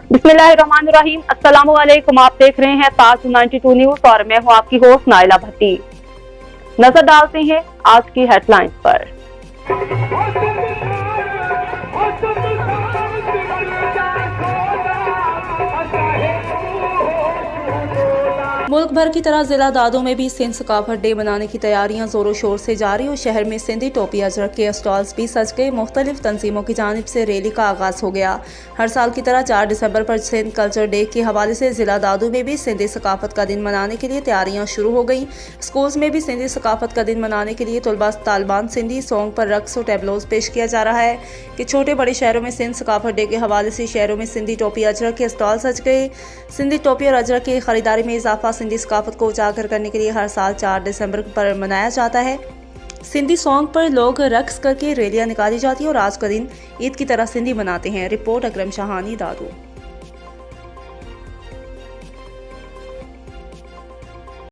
बिस्मिल्लाहिर्रहमानिर्रहीम। अस्सलामु अलैकुम। आप देख रहे हैं ताज 92 न्यूज और मैं हूं आपकी होस्ट नाइला भट्टी। नजर डालते हैं आज की हेडलाइंस पर। मुल्क भर की तरह जिला दादू में भी सिंध सकाफत डे मनाने की तैयारियां जोरों शोर से जारी और शहर में सिंधी टोपी अजरक के स्टॉल्स भी सज गए। मुख्तलिफ तंजीमों की जानिब से रैली का आगाज हो गया। हर साल की तरह 4 दिसंबर पर सिंध कल्चर डे के हवाले से जिला दादू में भी सिंधी सकाफत का दिन मनाने के लिए तैयारियां शुरू हो गई। स्कूल्स में भी सिंधी सकाफत का दिन मनाने के लिए तलबा तालिबान सिंधी सॉन्ग पर रक्स और टैबलोज पेश किया जा रहा है कि छोटे बड़े शहरों में सिंध सकाफत डे के हवाले से शहरों में सिंधी टोपी अजरक के स्टॉल सज गए। सिंधी टोपी और अजरक की खरीदारी में इजाफा सिंधी सकाफत को उजागर करने के लिए हर साल 4 दिसंबर पर मनाया जाता है। सिंधी सॉन्ग पर लोग रक्स करके रैलियां निकाली जाती है और आज का दिन ईद की तरह सिंधी मनाते हैं। रिपोर्ट अकरम शाहानी, दादू।